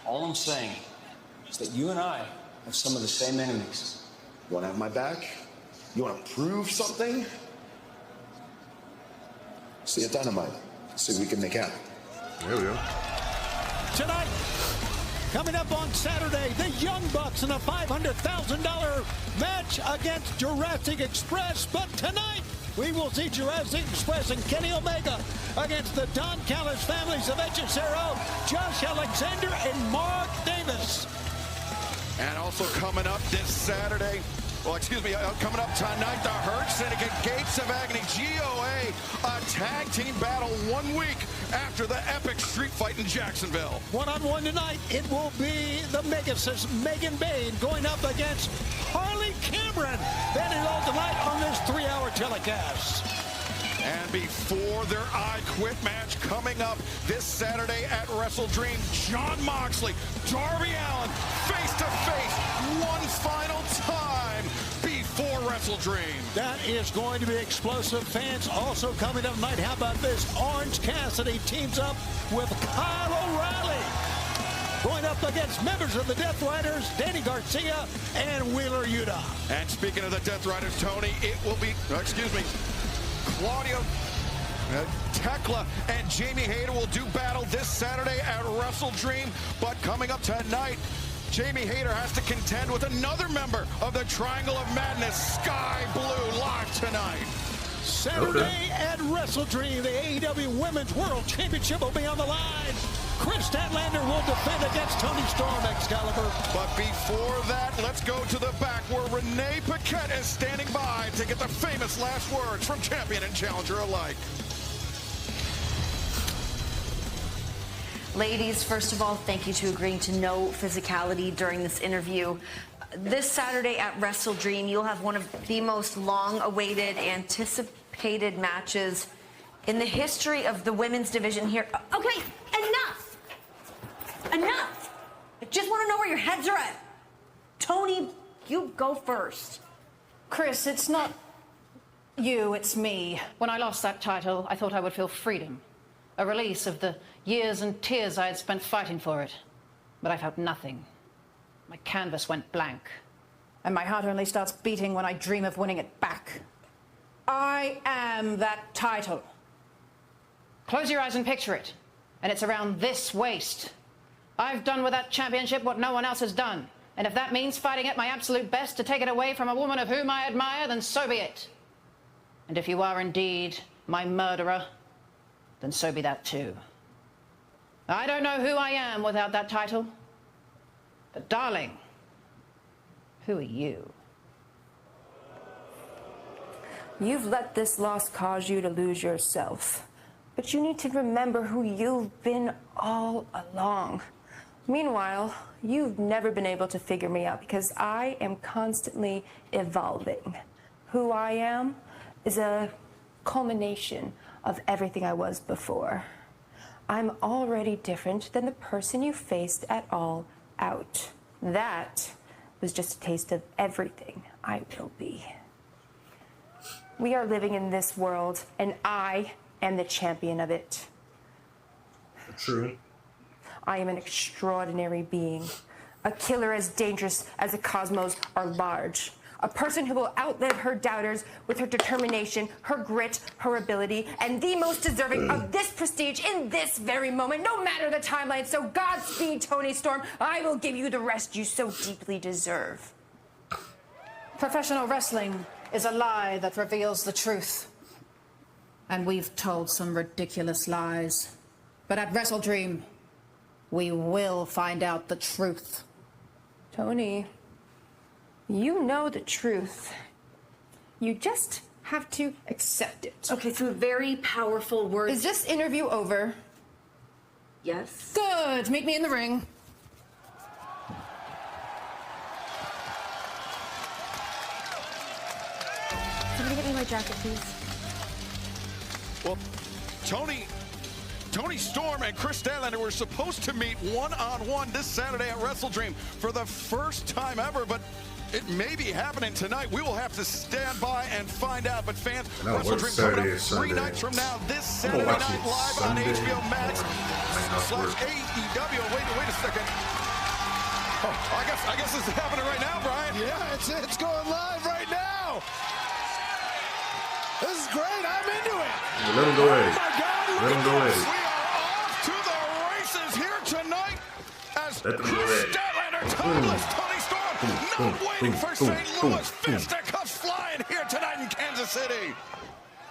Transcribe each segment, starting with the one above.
All I'm saying is that you and I have some of the same enemies. You want to have my back? You want to prove something? See you at Dynamite. See what we can make happen. There we go. Tonight, coming up on Saturday, the Young Bucks in a $500,000 match against Jurassic Express. But tonight, we will see Jurassic Express and Kenny Omega against the Don Callis families of Hechicero, Josh Alexander, and Mark Davis. And also coming up this Saturday, coming up tonight, the Hurt Syndicate, Gates of Agony, GOA, a tag team battle 1 week after the epic street fight in Jacksonville. One-on-one tonight, it will be the Megasis, Megan Bayne, going up against Harley Cameron. That is all tonight on this 3-hour telecast. And before their I Quit match coming up this Saturday at Wrestle Dream, Jon Moxley, Darby Allin, face-to-face, one final time before Wrestle Dream. That is going to be explosive. Fans also coming up tonight. How about this? Orange Cassidy teams up with Kyle O'Reilly, going up against members of the Death Riders, Danny Garcia and Wheeler Yuta. And speaking of the Death Riders, Tony, it will be, Claudio Tekla and Jamie Hayter will do battle this Saturday at Wrestle Dream. But coming up tonight, Jamie Hayter has to contend with another member of the Triangle of Madness, Sky Blue, live tonight. Saturday at Wrestle Dream, the AEW Women's World Championship will be on the line. Chris Statlander will defend against Tony Storm, Excalibur. But before that, let's go to the back where Renee Paquette is standing by to get the famous last words from champion and challenger alike. Ladies, first of all, thank you to agreeing to no physicality during this interview. This Saturday at Wrestle Dream, you'll have one of the most long-awaited, anticipated matches in the history of the women's division here. Okay, enough! Enough! I just want to know where your heads are at. Tony, you go first. Chris, it's not you, it's me. When I lost that title, I thought I would feel freedom. A release of the years and tears I had spent fighting for it. But I felt nothing. My canvas went blank. And my heart only starts beating when I dream of winning it back. I am that title. Close your eyes and picture it. And it's around this waist. I've done with that championship what no one else has done. And if that means fighting at my absolute best to take it away from a woman of whom I admire, then so be it. And if you are indeed my murderer, then so be that too. I don't know who I am without that title. But darling, who are you? You've let this loss cause you to lose yourself. But you need to remember who you've been all along. Meanwhile, you've never been able to figure me out because I am constantly evolving. Who I am is a culmination of everything I was before. I'm already different than the person you faced at All Out. That was just a taste of everything I will be. We are living in this world, and I am the champion of it. True. I am an extraordinary being, a killer as dangerous as the cosmos are large, a person who will outlive her doubters with her determination, her grit, her ability, and the most deserving of this prestige in this very moment, no matter the timeline. So Godspeed, Tony Storm. I will give you the rest you so deeply deserve. Professional wrestling is a lie that reveals the truth. And we've told some ridiculous lies. But at Wrestle Dream, we will find out the truth. Tony, you know the truth. You just have to accept it. Okay, some very powerful words. Is this interview over? Yes. Good. Meet me in the ring. Somebody get me my jacket, please. Well, Tony Storm and Chris Statlander were supposed to meet one-on-one this Saturday at Wrestle Dream for the first time ever, but it may be happening tonight. We will have to stand by and find out. But fans, Wrestle Dream coming up 3 nights from now, this Saturday night live on HBO Max /AEW. Wait a second. I guess this is happening right now, Brian. Yeah, it's going live right now. This is great. I'm into it. Let him go at it. Oh my God, Let him go at We it. are off to the races here tonight as Let them go Chris at it. Statlander, timeless Tony Storm, not waiting for St. Louis. Fisticuffs flying here tonight in Kansas City.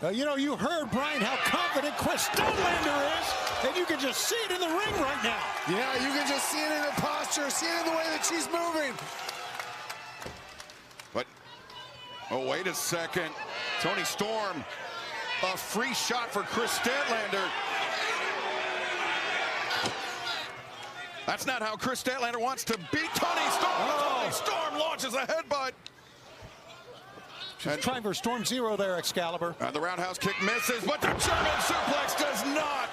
You know, you heard, Brian, how confident Chris Statlander is, and you can just see it in the ring right now. Yeah, you can just see it in her posture, see it in the way that she's moving. But, oh, wait a second. Tony Storm, a free shot for Chris Statlander. That's not how Chris Statlander wants to beat Tony Storm. Oh. Tony Storm launches a headbutt. She's trying for Storm Zero there, Excalibur. The roundhouse kick misses, but the German suplex does not.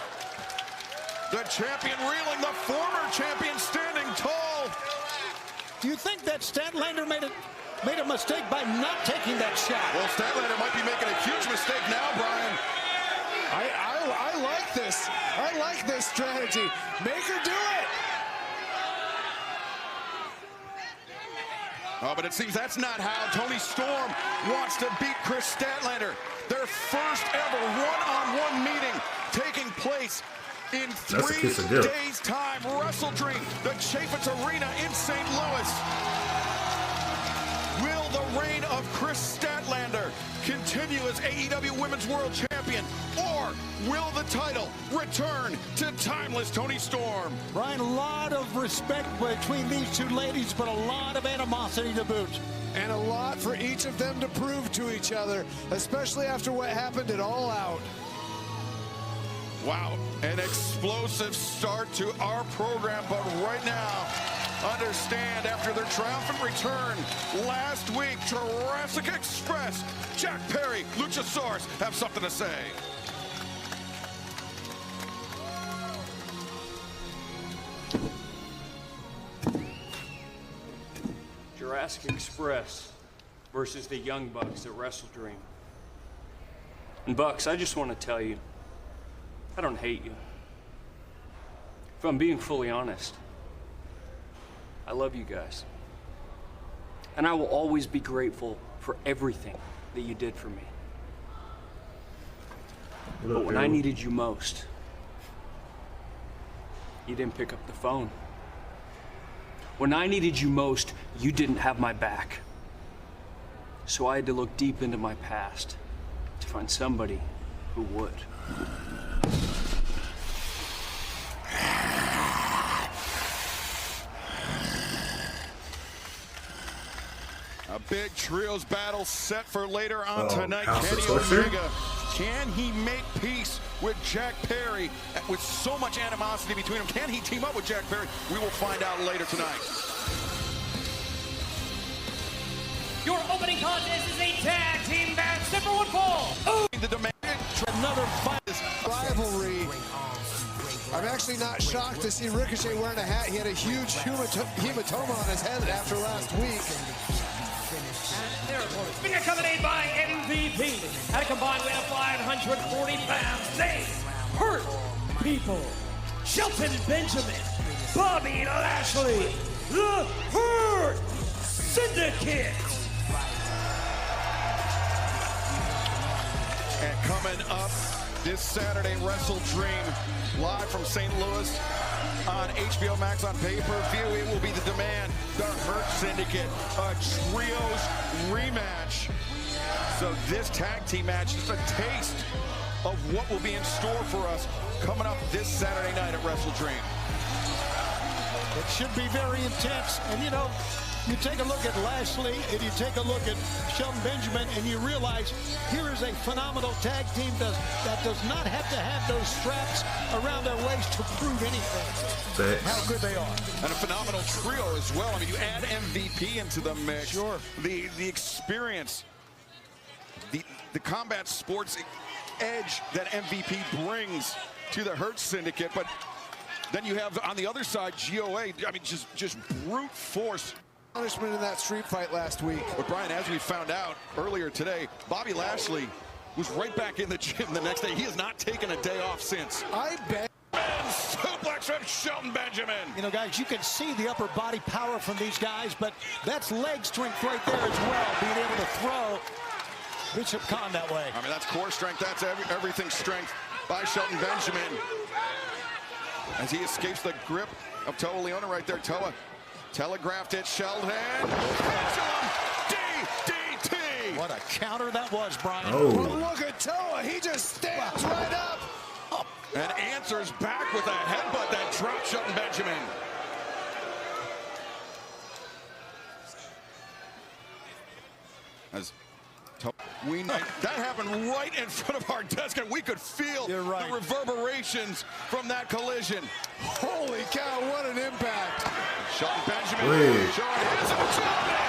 The champion reeling, the former champion standing tall. Do you think that Statlander made a mistake by not taking that shot? Well, Statlander might be making a huge mistake now, Brian. I like this. I like this strategy. Make her do it. Oh, but it seems that's not how Tony Storm wants to beat Chris Statlander. Their first ever one-on-one meeting taking place in 3 days' time. Wrestle Dream, the Chaffetz Arena in St. Louis. Will the reign of Chris Statlander continue as AEW Women's World Champion, or will the title return to timeless Tony Storm? Brian, a lot of respect between these two ladies, but a lot of animosity to boot. And a lot for each of them to prove to each other, especially after what happened at All Out. Wow, an explosive start to our program, but right now, understand after their triumphant return last week, Jurassic Express, Jack Perry, Luchasaurus have something to say. Jurassic Express versus the Young Bucks at Wrestle Dream. And Bucks, I just want to tell you, I don't hate you. If I'm being fully honest, I love you guys. And I will always be grateful for everything that you did for me. But when I needed you most, you didn't pick up the phone. When I needed you most, you didn't have my back. So I had to look deep into my past to find somebody who would. A big trios battle set for later on tonight. House Kenny of Torture? Omega, can he make peace with Jack Perry with so much animosity between them? Can he team up with Jack Perry? We will find out later tonight. Your opening contest is a tag team match set for one fall. The demand. Another fight. Rivalry. I'm actually not shocked to see Ricochet wearing a hat. He had a huge hematoma on his head after last week. Being accompanied by MVP at a combined weight of 540 pounds. They hurt people. Shelton Benjamin, Bobby Lashley, the Hurt Syndicate. And coming up this Saturday, Wrestle Dream, live from St. Louis on HBO Max on pay-per-view. It will be the demand, the Hurt Syndicate, a trios rematch. So this tag team match is a taste of what will be in store for us coming up this Saturday night at Wrestle Dream. It should be very intense. And you know, you take a look at Lashley and you take a look at Shelton Benjamin and you realize here is a phenomenal tag team that does not have to have those straps around their waist to prove anything. How good they are. And a phenomenal trio as well. I mean, you add MVP into the mix. Sure. The experience, the combat sports edge that MVP brings to the Hurt Syndicate. But then you have on the other side, GOA. I mean, just brute force. Punishment in that street fight last week. But Brian, as we found out earlier today, Bobby Lashley was right back in the gym the next day. He has not taken a day off since. I bet. Men's suplex from Shelton Benjamin. You know, guys, you can see the upper body power from these guys, but that's leg strength right there as well, being able to throw Bishop Khan that way. I mean, that's core strength. That's everything strength by Shelton Benjamin. As he escapes the grip of Toa Liona right there. Toa telegraphed it. Shelton. DDT. What a counter that was, Brian. Oh. But look at Toa. He just stands right up. And answers back with a headbutt that dropped Shelton Benjamin. As that happened right in front of our desk, and we could feel the reverberations from that collision. Holy cow, what an impact. Shelton Benjamin showing his agility.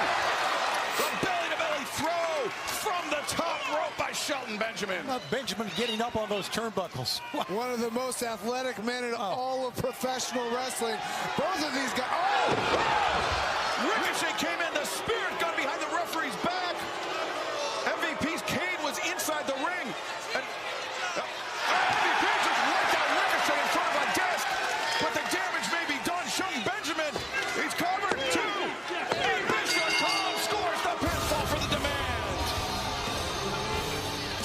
The belly-to-belly throw from the top rope by Shelton Benjamin. Benjamin getting up on those turnbuckles. One of the most athletic men in all of professional wrestling. Both of these guys. Oh! Ricochet came in, the spirit gun behind the referee's back. MVP's cane was inside the ring. And MVP just wiped out Ricochet in front of our desk. But the damage may be done. Shelton Benjamin, he's covered. 2. And Bishop Khan scores the pinfall for the demand.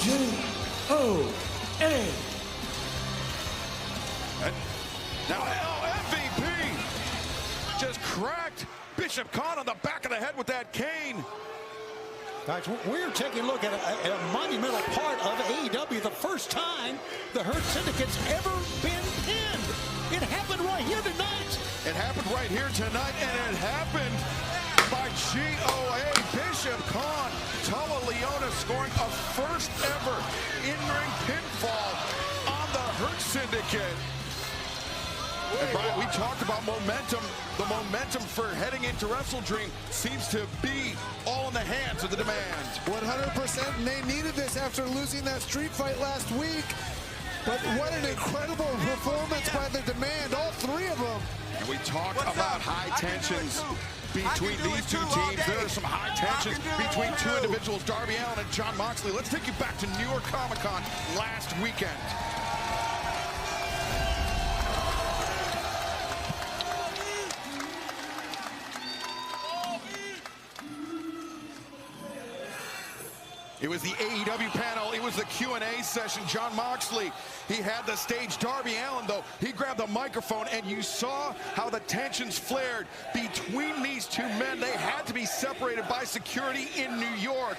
G-O-A. And now MVP just cracked Bishop Khan on the back of the head with that cane. Guys, we're taking a look at a monumental part of AEW. The first time the Hurt Syndicate's ever been pinned. It happened right here tonight. It happened right here tonight, and it happened by GOA. Bishop Khan, Toa Liona scoring a first ever in-ring pinfall on the Hurt Syndicate. And Brian, we talked about momentum. The momentum for heading into WrestleDream seems to be all in the hands of the Demand. 100%, and they needed this after losing that street fight last week. But what an incredible performance by the Demand, all 3 of them. And we talked about high tensions between these two teams. There are some high tensions between 2 individuals, Darby Allin and Jon Moxley. Let's take you back to New York Comic-Con last weekend. It was the AEW panel. It was the Q&A session. Jon Moxley, he had the stage. Darby Allin, though, he grabbed the microphone, and you saw how the tensions flared between these 2 men. They had to be separated by security in New York.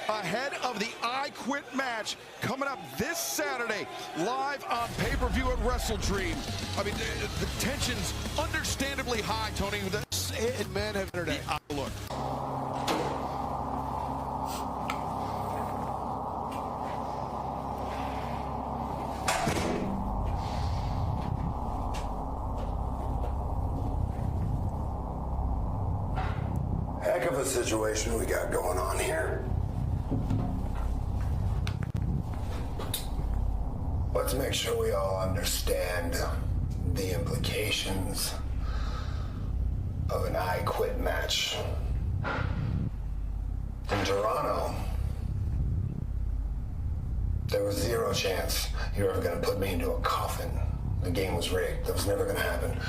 Ahead of the I Quit match coming up this Saturday, live on pay-per-view at WrestleDream. I mean, the tensions understandably high, Tony. The men have entered the outlook. Heck of a situation we got going on here. Let's make sure we all understand the implications of an I Quit match. In Toronto, there was 0 chance you were ever going to put me into a coffin. The game was rigged. That was never going to happen.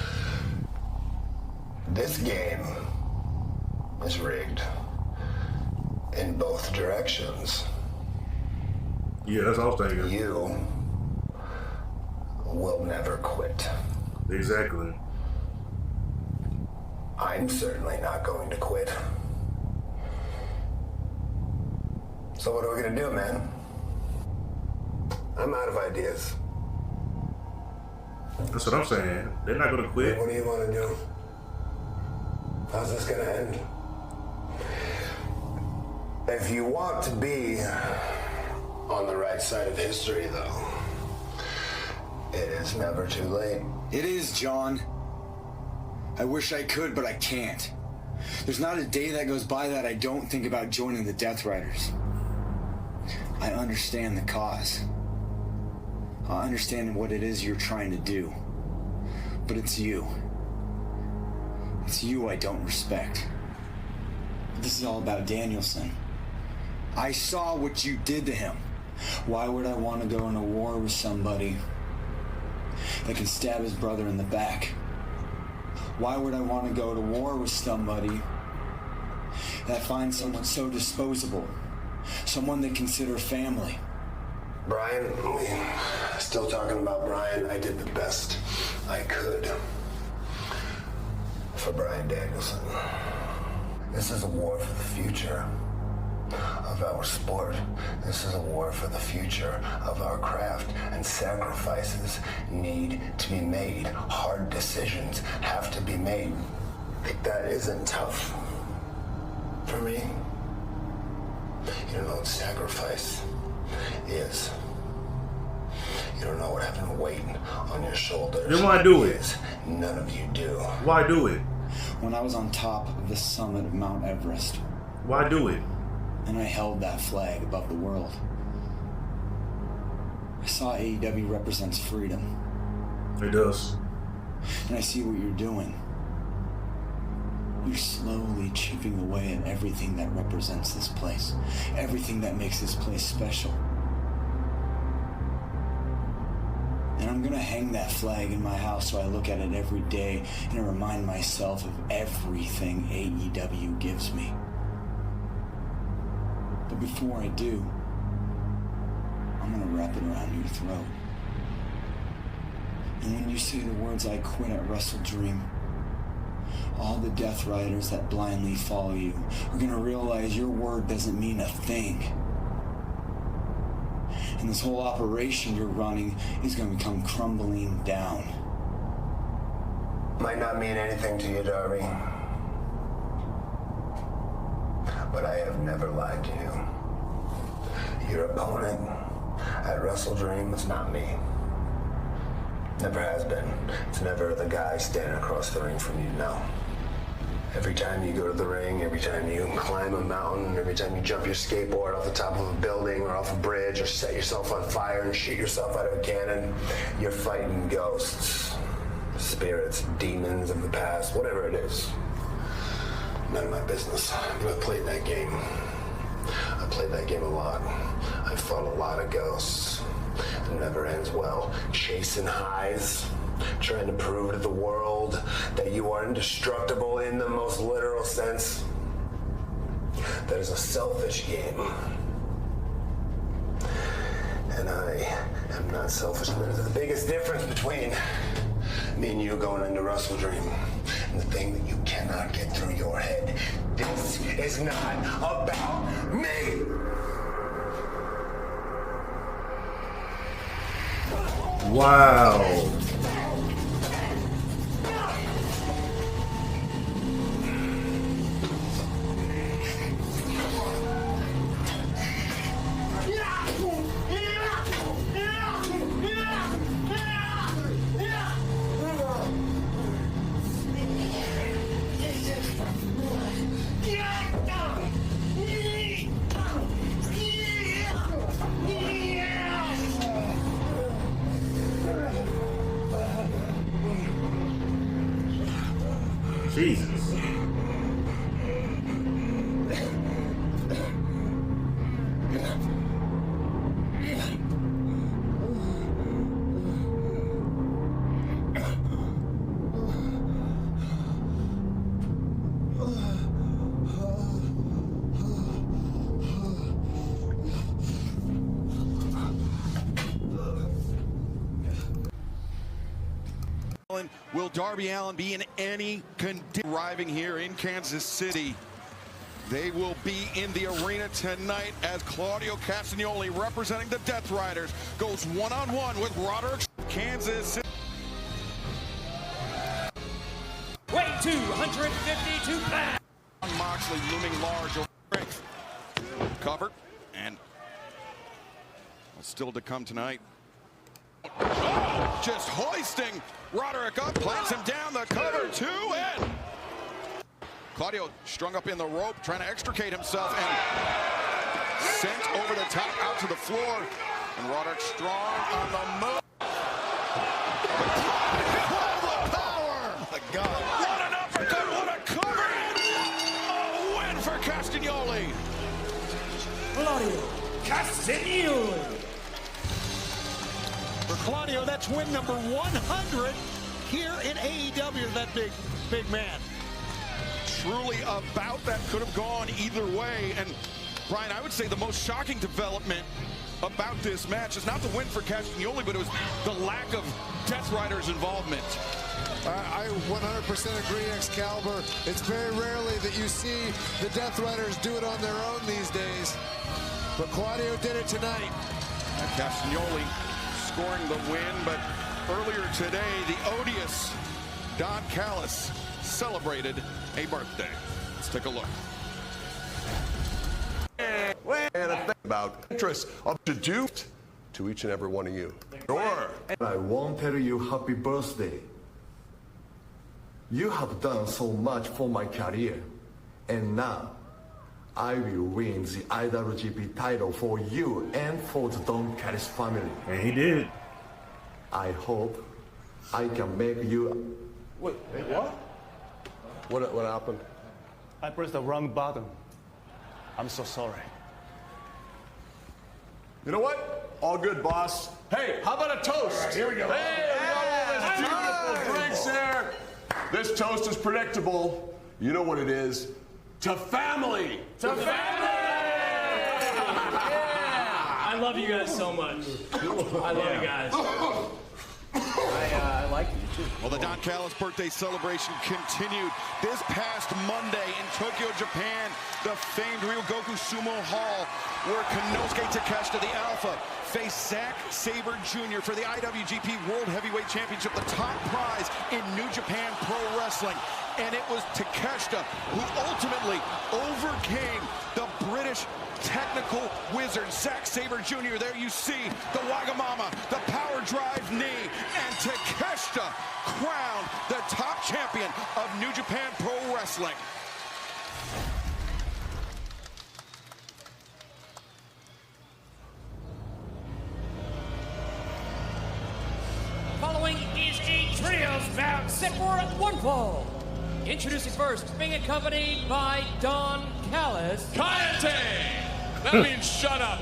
This game is rigged in both directions. Yeah, that's all I was thinking. You will never quit. Exactly. I'm certainly not going to quit. So what are we gonna do, man? I'm out of ideas. That's what I'm saying. They're not gonna quit. What do you want to do? How's this gonna end? If you want to be on the right side of history, though, it is never too late. It is, John. I wish I could, but I can't. There's not a day that goes by that I don't think about joining the Death Riders. I understand the cause. I understand what it is you're trying to do. But it's you. It's you I don't respect. This is all about Danielson. I saw what you did to him. Why would I want to go into war with somebody that can stab his brother in the back? Why would I want to go to war with somebody that finds someone so disposable? Someone they consider family? Brian, still talking about Brian, I did the best I could for Brian Danielson. This is a war for the future of our sport. This is a war for the future of our craft, and sacrifices need to be made. Hard decisions have to be made. Think that isn't tough for me? You don't know what sacrifice is. You don't know what having weight on your shoulders Then why do it? is. None of you do. Why do it? When I was on top of the summit of Mount Everest, Why do it? and I held that flag above the world, I saw AEW represents freedom. It does. And I see what you're doing. You're slowly chipping away at everything that represents this place. Everything that makes this place special. And I'm gonna hang that flag in my house so I look at it every day and I remind myself of everything AEW gives me. But before I do, I'm gonna wrap it around your throat. And when you say the words "I quit" at Wrestle Dream, all the Death Riders that blindly follow you are gonna realize your word doesn't mean a thing. And this whole operation you're running is gonna come crumbling down. Might not mean anything to you, Darby, but I have never lied to you. Your opponent at Wrestle Dream is not me. Never has been. It's never the guy standing across the ring from you, no. Every time you go to the ring, every time you climb a mountain, every time you jump your skateboard off the top of a building or off a bridge or set yourself on fire and shoot yourself out of a cannon, you're fighting ghosts, spirits, demons of the past, whatever it is. None of my business. But I played that game. I played that game a lot. I fought a lot of ghosts. It never ends well. Chasing highs, trying to prove to the world that you are indestructible in the most literal sense. That is a selfish game. And I am not selfish. There's the biggest difference between me and you going into Wrestle Dream. And the thing that you cannot get through your head. This is not about me! Wow. Jesus. Will Darby Allin be in any condition arriving here in Kansas City? They will be in the arena tonight as Claudio Castagnoli, representing the Death Riders, goes one-on-one with Roderick. Kansas City. Weight 252 pounds. Moxley looming large over ring. Covered, and still to come tonight. Oh, just hoisting Roderick up, plants him down the cover, 2 in. Claudio strung up in the rope, trying to extricate himself, and sent over the top out to the floor. And Roderick strong on the move. The power! My God. What an uppercut, what a cover! A win for Castagnoli. Claudio Castagnoli. For Claudio, that's win number 100 here in AEW, that big man. Truly a bout that could have gone either way. And Brian, I would say the most shocking development about this match is not the win for Castagnoli, but it was the lack of Death Rider's involvement. I 100% agree, Excalibur. It's very rarely that you see the Death Riders do it on their own these days. But Claudio did it tonight. Castagnoli scoring the win, but earlier today, the odious Don Callis celebrated a birthday. Let's take a look. And a thing about interest of the due to each and every one of you. Sure. I won't tell you happy birthday. You have done so much for my career, and now I will win the IWGP title for you and for the Don Callis family. And he did. I hope I can make you... Wait, what? What happened? I pressed the wrong button. I'm so sorry. You know what? All good, boss. Hey, how about a toast? Right, here we go. Hey, we got all this beautiful drinks here. This toast is predictable. You know what it is. To family! To family! Yeah! I love you guys so much. I love you guys. I like you too. Well, the Don Callis birthday celebration continued this past Monday in Tokyo, Japan, the famed Ryogoku Sumo Hall, where Konosuke Takeshita, the Alpha, faced Zack Sabre Jr. for the IWGP World Heavyweight Championship, the top prize in New Japan Pro Wrestling. And it was Takeshita who ultimately overcame the British technical wizard, Zack Sabre Jr. There you see the Wagamama, the power drive knee, and Takeshita crowned the top champion of New Japan Pro Wrestling. Following is a trios bout set for one fall. Introducing first, being accompanied by Don Callis. Kayate! That means shut up.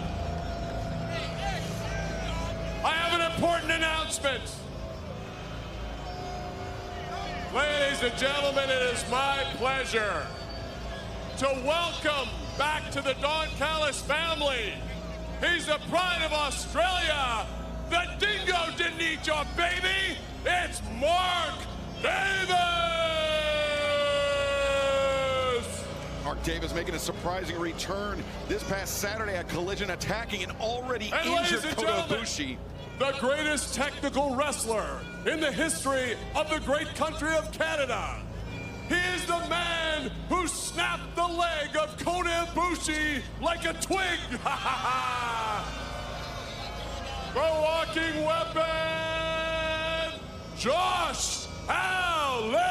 I have an important announcement. Ladies and gentlemen, it is my pleasure to welcome back to the Don Callis family. He's the pride of Australia. The dingo didn't eat your baby. It's Mark Davis. Mark Davis making a surprising return this past Saturday at Collision, attacking an already injured Kota Ibushi. The greatest technical wrestler in the history of the great country of Canada. He is the man who snapped the leg of Kota Ibushi like a twig. The walking weapon, Josh Alexander.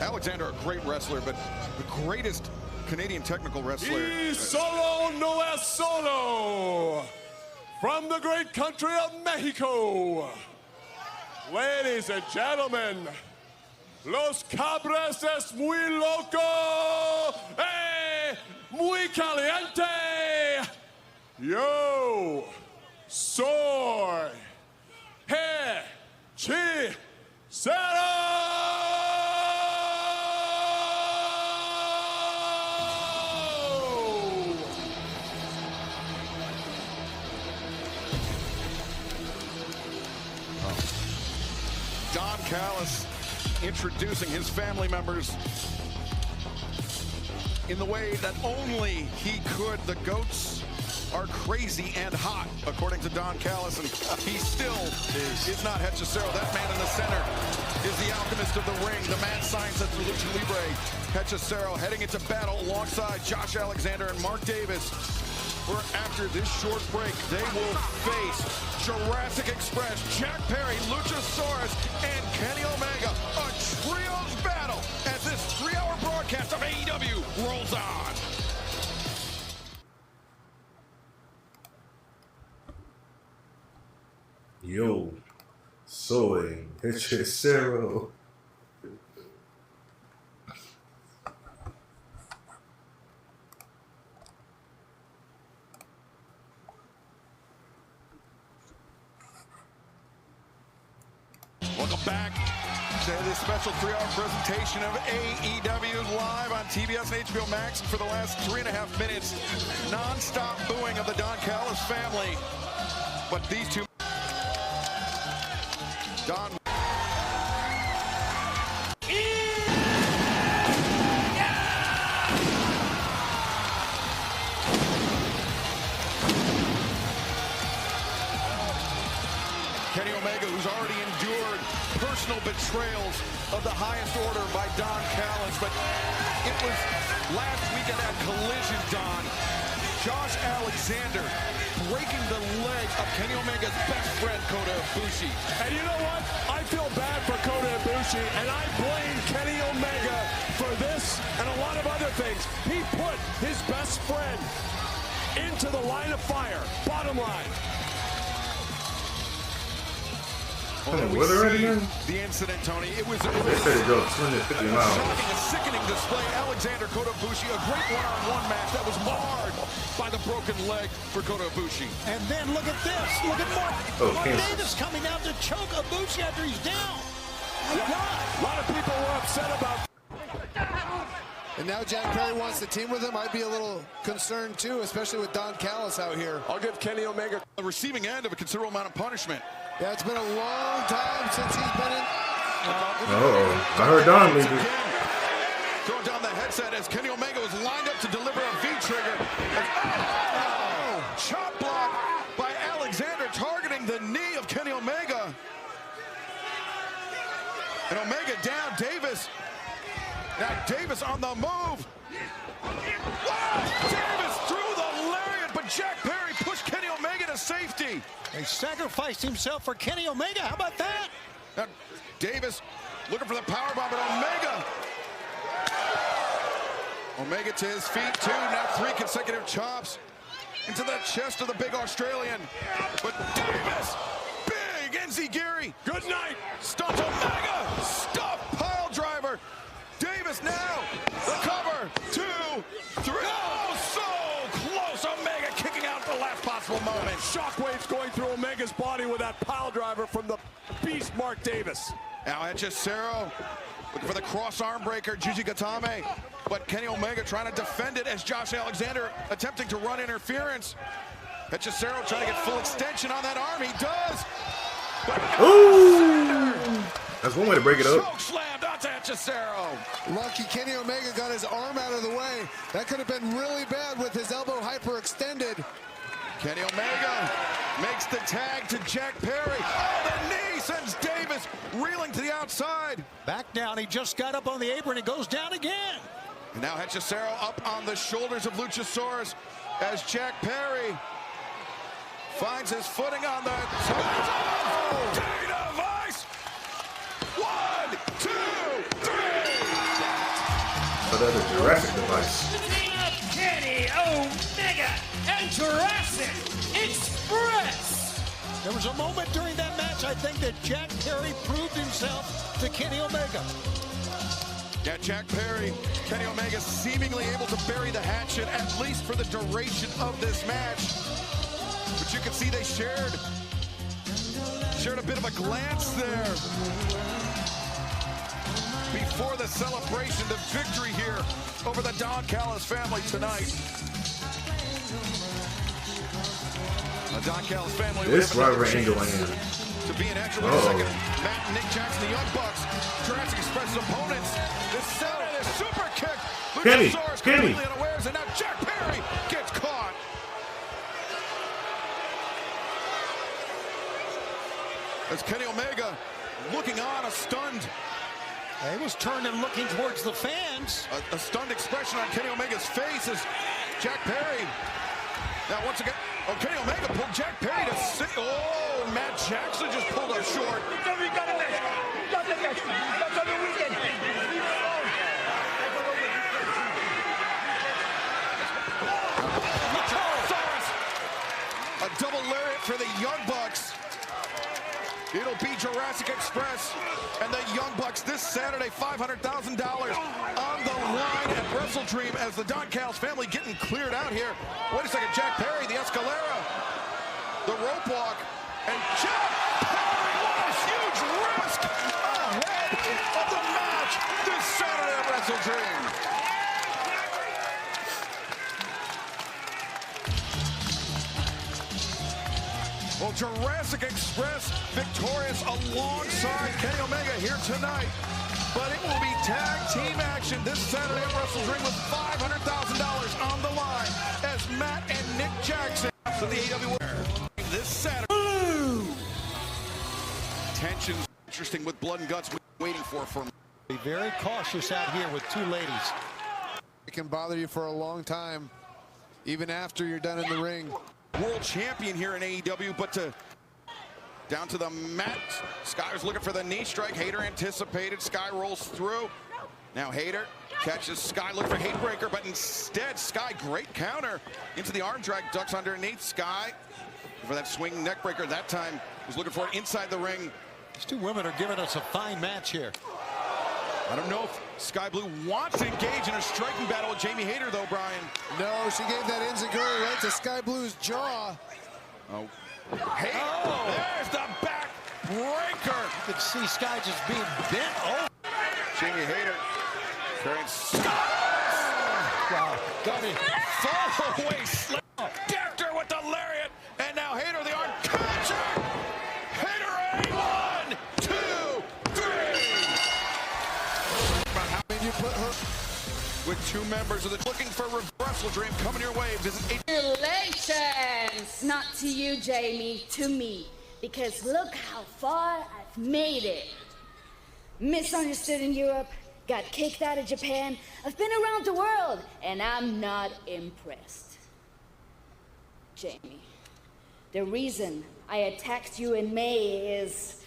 Alexander, a great wrestler, but the greatest Canadian technical wrestler. Y solo no es solo. From the great country of Mexico. Ladies and gentlemen, Los Cabras es muy loco. Muy caliente. Yo soy Hechicero. Don Callis introducing his family members in the way that only he could. The goats are crazy and hot, according to Don Callis, and he still is not Hechicero. That man in the center is the alchemist of the ring, the mad scientist of Lucha Libre. Hechicero heading into battle alongside Josh Alexander and Mark Davis. Where after this short break, they will face Jurassic Express, Jack Perry, Luchasaurus, and Kenny Omega. A trios battle as this 3-hour broadcast of AEW rolls on. Yo soy Hechicero. Welcome back to this special 3-hour presentation of AEW live on TBS and HBO Max. For the last 3.5 minutes, non-stop booing of the Don Callis family. But these two... Don... Kenny Omega, who's already endured personal betrayals of the highest order by Don Callis, but it was last weekend at Collision, Don. Josh Alexander breaking the leg of Kenny Omega's best friend, Kota Ibushi. And you know what? I feel bad for Kota Ibushi, and I blame Kenny Omega for this and a lot of other things. He put his best friend into the line of fire. Bottom line. Come on, weather right again? The incident, Tony. It was they said it drove 250 miles. Shocking, a sickening display. Alexander Kota Ibushi, a great one-on-one match that was marred by the broken leg for Kota Ibushi. And then look at this. Look at Mark Davis coming out to choke Ibushi after he's down. My God. A lot of people were upset about. And now Jack Perry wants to team with him. I'd be a little concerned too, especially with Don Callis out here. I'll give Kenny Omega the receiving end of a considerable amount of punishment. Yeah, it's been a long time since he's been in. I heard Don leaving. Throwing down the headset as Kenny Omega was lined up to deliver a V-trigger. Chop block by Alexander targeting the knee of Kenny Omega. And Omega down, Davis. Now Davis on the move. Davis threw the lariat, but Jack Perry pushed Kenny Omega to safety. He sacrificed himself for Kenny Omega. How about that? Now, Davis looking for the powerbomb, but Omega to his feet, too. Now 3 consecutive chops into the chest of the big Australian. But Davis, big enziguri. Good night. Stunts Omega. Stuff pile driver. Davis now. The cover. 2, 3. Oh, so close. Omega kicking out the last possible moment. Shockwaves going through Omega's body with that pile driver from the beast Mark Davis. Now Hechicero looking for the cross arm breaker, Juji Gatame. But Kenny Omega trying to defend it as Josh Alexander attempting to run interference. Hechicero trying to get full extension on that arm. He does. Ooh! That's one way to break it up. Choke slammed onto Hechicero. Lucky Kenny Omega got his arm out of the way. That could have been really bad with his elbow hyperextended. Kenny Omega makes the tag to Jack Perry. Oh, the knee sends Davis reeling to the outside. Back down. He just got up on the apron and goes down again. And now Hechicero up on the shoulders of Luchasaurus as Jack Perry finds his footing on the top. Data Vice. 1, 2, 3. So that's a Jurassic device. Kenny Omega and Jurassic Express. There was a moment during that match, I think, that Jack Perry proved himself to Kenny Omega. Yeah, Jack Perry, Kenny Omega seemingly able to bury the hatchet, at least for the duration of this match. But you can see they shared a bit of a glance there. Before the celebration, the victory here over the Don Callis family tonight. The Don Callis family. This rivalry ain't going in. To be in action with a second. Matt and Nick Jackson, the Young Bucks, Jurassic Express's opponents. This Saturday, the super kick. Luchasaurus completely unawares, and now Jack Perry gets caught. As Kenny Omega looking on, a stunned. He was turned and looking towards the fans. A stunned expression on Kenny Omega's face as Jack Perry. Now once again, Kenny Omega pulled Jack Perry to sit. Oh, Matt Jackson just pulled up short. A double lariat for the Young Bucks. It'll be Jurassic Express and the Young Bucks this Saturday, $500,000 on the line at Wrestle Dream as the Don Callis family getting cleared out here. Wait a second, Jack Perry, the Escalera, the rope walk, and Jack Perry, what a huge risk Jurassic Express victorious alongside Kenny Omega here tonight. But it will be tag team action this Saturday at Wrestle Dream with $500,000 on the line as Matt and Nick Jackson to the AEW World this Saturday. Tensions interesting with blood and guts waiting for Be very cautious out here with two ladies. It can bother you for a long time, even after you're done in the ring. World champion here in AEW, but down to the mat. Sky's looking for the knee strike. Hayter anticipated. Sky rolls through. Now Hayter catches Sky, looking for hate breaker, but instead Sky, great counter into the arm drag, ducks underneath. Sky for that swing neck breaker. That time was looking for it inside the ring. These two women are giving us a fine match here. I don't know if Sky Blue wants to engage in a striking battle with Jamie Hayter, though, Brian. No, she gave that enziguri right to Sky Blue's jaw. Oh. Hayter, there's the back breaker. You can see Sky just being bent over. Jamie Hayter carrying Sky. Wow, got it. Fall away slam. After with the lariat. And now Hayter, the arm catcher. Hayter, 1, 2, 3. You put her with two members of the looking for Wrestle Dream coming your way. Visit Congratulations! Not to you, Jamie, to me. Because look how far I've made it. Misunderstood in Europe, got kicked out of Japan. I've been around the world, and I'm not impressed. Jamie, the reason I attacked you in May is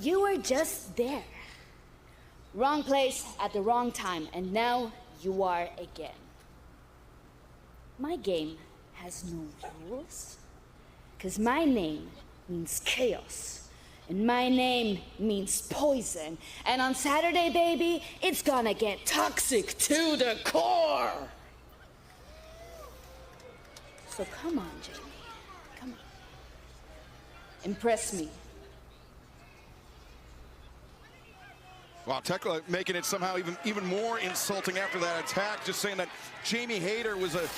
you were just there. Wrong place at the wrong time, and now you are again. My game has no rules, because my name means chaos, and my name means poison, and on Saturday, baby, it's gonna get toxic to the core. So come on, Jamie, come on. Impress me. Wow, Tekla making it somehow even more insulting after that attack, just saying that Jamie Hayter was a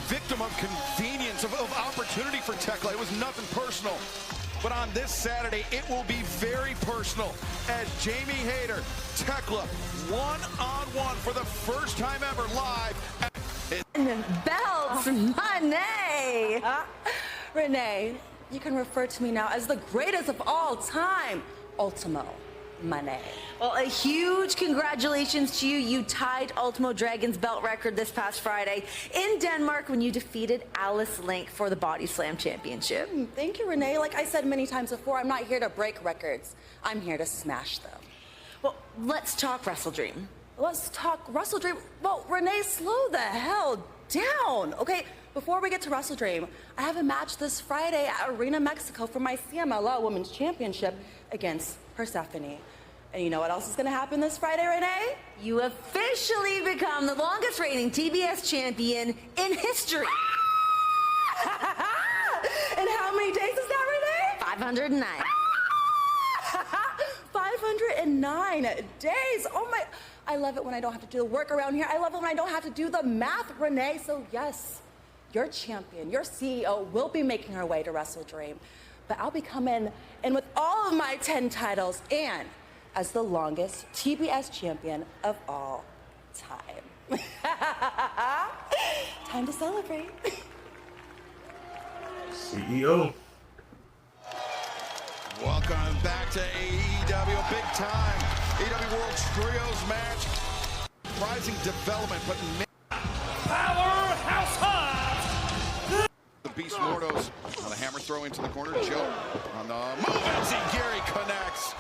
victim of convenience, of opportunity for Tekla. It was nothing personal. But on this Saturday, it will be very personal as Jamie Hayter, Tekla, one-on-one for the first time ever live. Belts, Money. Renee, you can refer to me now as the greatest of all time, Ultimo Money. Well, a huge congratulations to you. You tied Ultimo Dragon's belt record this past Friday in Denmark when you defeated Alice Link for the Body Slam Championship. Thank you, Renee. Like I said many times before, I'm not here to break records. I'm here to smash them. Well, let's talk Wrestle Dream. Let's talk Wrestle Dream. Well, Renee, slow the hell down, okay? Before we get to Wrestle Dream, I have a match this Friday at Arena Mexico for my CMLL Women's Championship against Persephone. And you know what else is gonna happen this Friday, Renee? You officially become the longest reigning TBS champion in history. And how many days is that, Renee? 509. 509 days. Oh my, I love it when I don't have to do the work around here. I love it when I don't have to do the math, Renee. So yes, your champion, your CEO will be making her way to Wrestle Dream. But I'll be coming in with all of my 10 titles and as the longest TBS champion of all time. Time to celebrate. CEO. Welcome back to AEW, big time AEW World Trios match. Rising development, but Powerhouse Hot. The Beast Mordos on a hammer throw into the corner. Joe on the move, and see Gary connects.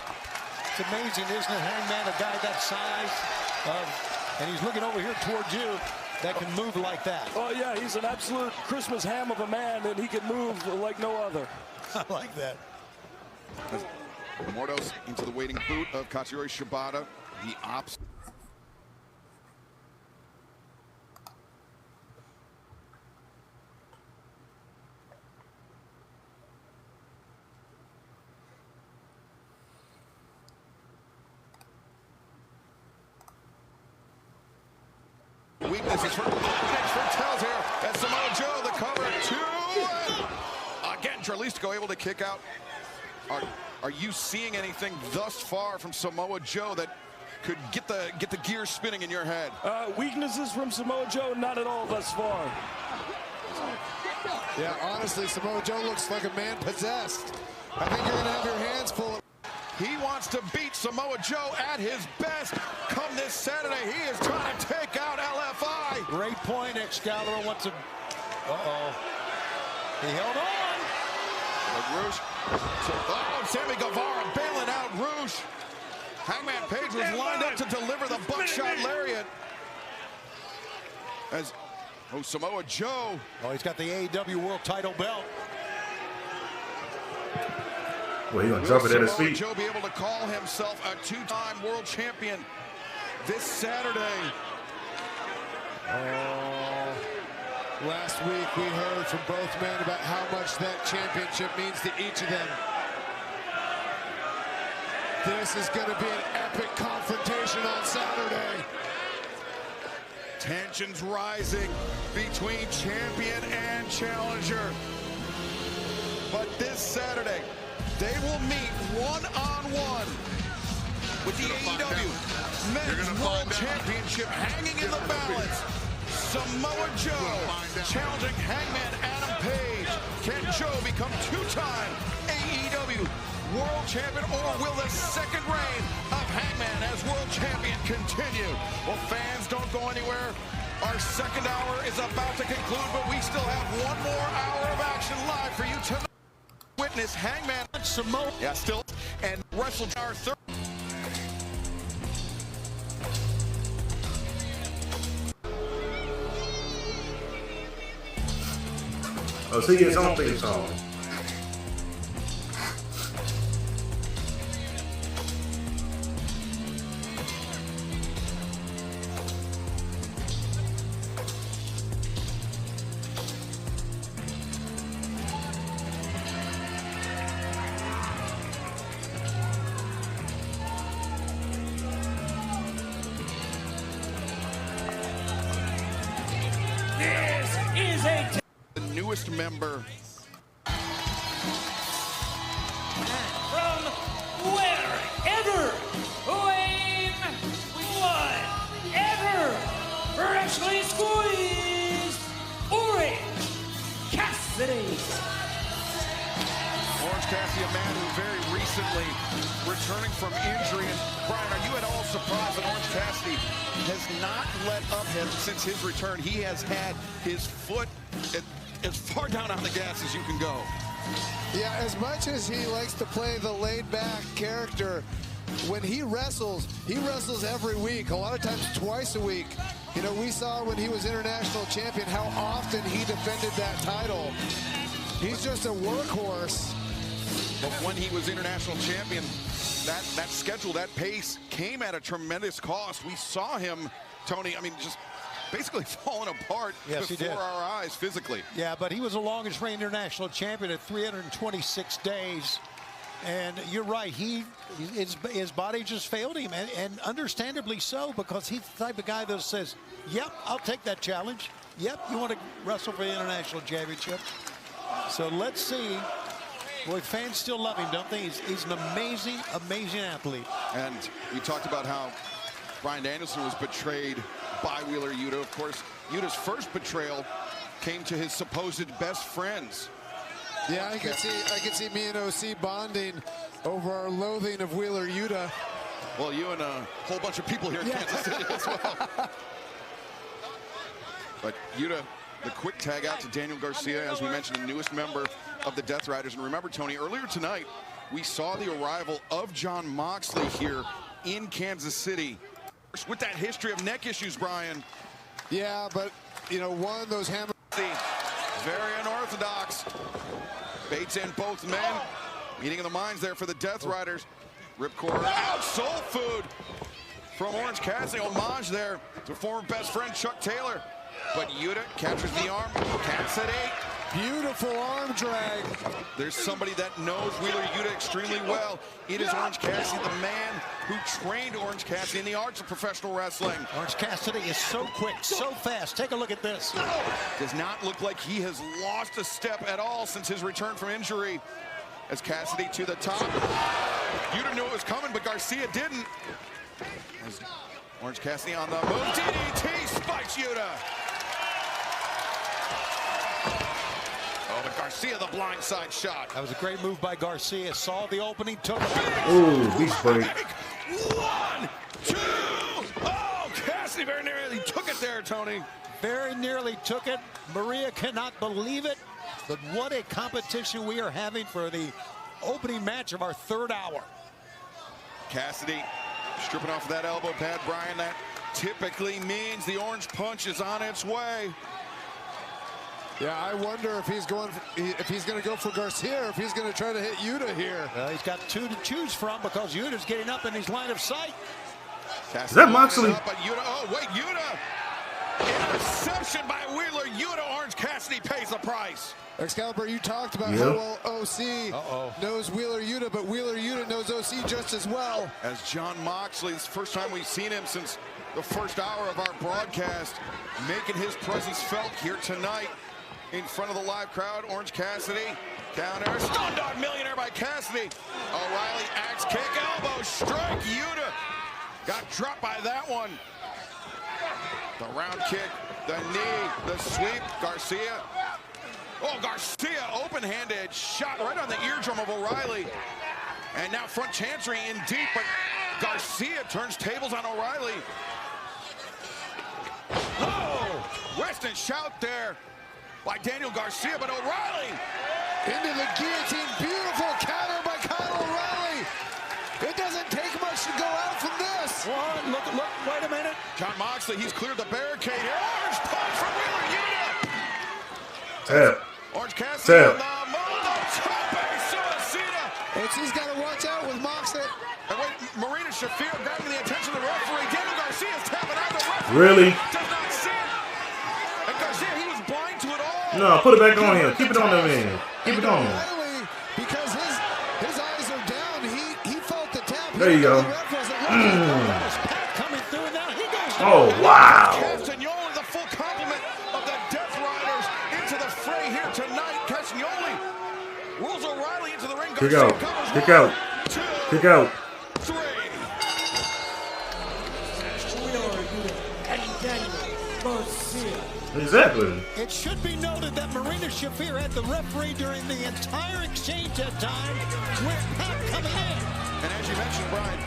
It's amazing, isn't it? Hangman, a guy that size, and he's looking over here towards you, that can move like that. Oh, yeah, he's an absolute Christmas ham of a man, and he can move like no other. I like that. Mordos into the waiting boot of Katsuyori Shibata. The ops. Weaknesses for Tells here as Samoa Joe, the cover 2. or at least go able to kick out. Are you seeing anything thus far from Samoa Joe that could get the gears spinning in your head? Weaknesses from Samoa Joe, not at all thus far. Yeah, honestly, Samoa Joe looks like a man possessed. I think you're going to have your hands full. He wants to beat Samoa Joe at his best. Come this Saturday, he is trying to take out LFI. Great point, Excalibur wants to... Uh-oh. He held on. Rouge. Sammy Guevara bailing out Rouge. Hangman Page was lined up to deliver the buckshot lariat. As Samoa Joe. Oh, he's got the AEW World Title belt. Well, he's gonna drop it at his feet. Joe be able to call himself a two-time world champion this Saturday. Last week we heard from both men about how much that championship means to each of them. This is going to be an epic confrontation on Saturday. Tensions rising between champion and challenger. But this Saturday, they will meet one-on-one with the AEW Men's World Championship hanging in the balance. Samoa Joe challenging Hangman Adam Page. Can Joe become two-time AEW World Champion, or will the second reign of Hangman as World Champion continue? Well, fans, don't go anywhere. Our second hour is about to conclude, but we still have one more hour of action live for you tonight. Witness Hangman Samoa, and wrestle our third. Oh, so he gets his own theme song. This is the newest member. From wherever, weighing whatever, freshly squeezed Orange Cassidy. Orange Cassidy, a man who very recently returning from injury. And Brian, are you at all surprised that Orange Cassidy has not let up him since his return? He has had his foot as far down on the gas as you can go. Yeah, as much as he likes to play the laid-back character, when he wrestles every week, a lot of times twice a week. You know, we saw when he was international champion how often he defended that title. He's just a workhorse. But when he was international champion, that schedule, that pace came at a tremendous cost. We saw him, Tony, I mean, just basically falling apart before our eyes physically. Yeah, but he was the longest reigning international champion at 326 days. And you're right, his body just failed him, and understandably so, because he's the type of guy that says, yep, I'll take that challenge. Yep, you want to wrestle for the international championship. So let's see. Boy, fans still love him, don't they? He's an amazing, amazing athlete. And we talked about how Bryan Danielson was betrayed by Wheeler Yuta. Of course, Yuta's first betrayal came to his supposed best friends. Yeah, I could see me and OC bonding over our loathing of Wheeler Yuta. Well, you and a whole bunch of people here in Kansas City as well. But Yuta, the quick tag out to Daniel Garcia, as we mentioned, the newest member of the Death Riders. And remember, Tony, earlier tonight, we saw the arrival of Jon Moxley here in Kansas City. With that history of neck issues, Brian. Yeah, but, you know, those hammer... Very unorthodox. Bates in both men. Meeting of the minds there for the Death Riders. Ripcord out, soul food from Orange Cassidy. Homage there to former best friend Chuck Taylor. But Yuta catches the arm. Cats at 8. Beautiful arm drag. There's somebody that knows Wheeler Yuta extremely well. It is Orange Cassidy, the man who trained Orange Cassidy in the arts of professional wrestling. Orange Cassidy is so quick, so fast. Take a look at this. Does not look like he has lost a step at all since his return from injury. As Cassidy to the top. Yuta knew it was coming, but Garcia didn't. As Orange Cassidy on the move. DDT spikes Yuta. Oh, but Garcia, the blindside shot. That was a great move by Garcia. Saw the opening, took it. Ooh, beast break. 1, 2. Oh, Cassidy very nearly took it there, Tony. Very nearly took it. Maria cannot believe it. But what a competition we are having for the opening match of our third hour. Cassidy stripping off that elbow pad, Brian. That typically means the orange punch is on its way. Yeah, I wonder if he's going to go for Garcia, or if he's going to try to hit Yuta here. Well, he's got two to choose from because Yuta's getting up in his line of sight. Cassidy is that Moxley? But Yuta, oh wait, Yuta! Interception by Wheeler Yuta. Orange Cassidy pays the price. Excalibur, you talked about how well OC knows Wheeler Yuta, but Wheeler Yuta knows OC just as well. As John Moxley, it's the first time we've seen him since the first hour of our broadcast, making his presence felt here tonight in front of the live crowd. Orange Cassidy, counter, Stone Dog Millionaire by Cassidy. O'Reilly, axe kick, elbow, strike, Yuta. Got dropped by that one. The round kick, the knee, the sweep, Garcia. Oh, Garcia, open-handed shot right on the eardrum of O'Reilly. And now front chancery in deep, but Garcia turns tables on O'Reilly. Oh, Weston shout there by Daniel Garcia, but O'Reilly. Into the guillotine, beautiful counter by Kyle O'Reilly. It doesn't take much to go out from this. One, look, wait a minute. John Moxley, he's cleared the barricade here. Orange punch from Wheeler Yuta. Tap. Orange Cassidy on the Tap. OC's got to watch out with Moxley. And wait, Marina Shafir grabbing the attention of the referee. Daniel Garcia's tapping out. The referee Really? does not see it. And Garcia, he was blind to it all. No, put it back on him. Keep it on him, man. Keep it on him. O'Reilly, because his eyes are down, he felt the tap. There you go. Coming through now, he goes. Oh, wow. Castagnoli, the full complement of the Death Riders into the fray here tonight. Castagnoli rolls O'Reilly into the ring. Kick out. Kick out. Kick out. Exactly. It should be noted that Marina Shafir had the referee during the entire exchange at time with Pat coming in. And as you mentioned, Brian,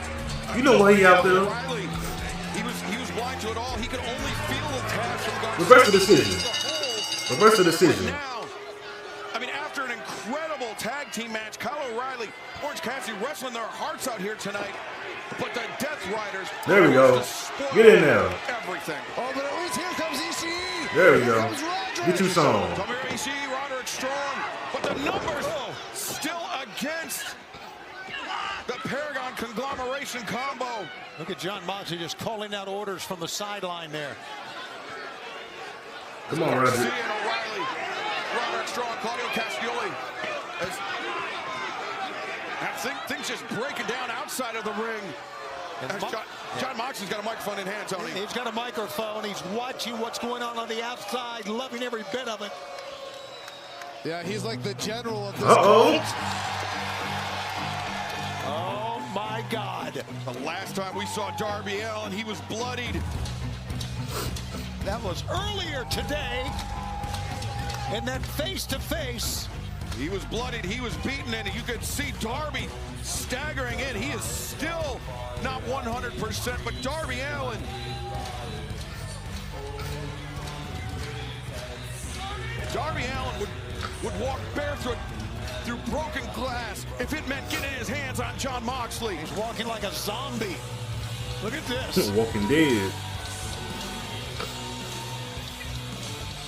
You know why he out there. O'Reilly, he was blind to it all. He could only feel the tap from Garcia. Reverse the decision. Reverse the decision. Now, I mean, after an incredible tag team match, Kyle O'Reilly, Orange Cassidy wrestling their hearts out here tonight. But the Death Riders. There we go. Get in there. Everything. Oh, but at least here comes Ishii. There we go. Get you some. Come here, Ishii, Roderick Strong. But the numbers still against the Paragon conglomeration combo. Look at John Moxley just calling out orders from the sideline there. Come on, Roger. Garcia and O'Reilly. Roderick Strong, Claudio Castagnoli. Things just breaking down outside of the ring. John Moxley's got a microphone in hand, Tony. He's got a microphone. He's watching what's going on the outside, loving every bit of it. Yeah, he's like the general of this. Oh, my God. The last time we saw Darby Allin, he was bloodied. That was earlier today. In that face-to-face. He was bloodied, he was beaten, and you could see Darby staggering in. He is still not 100%, but Darby Allin. Darby Allin would walk barefoot through broken glass if it meant getting his hands on John Moxley. He's walking like a zombie. Look at this. Walking dead.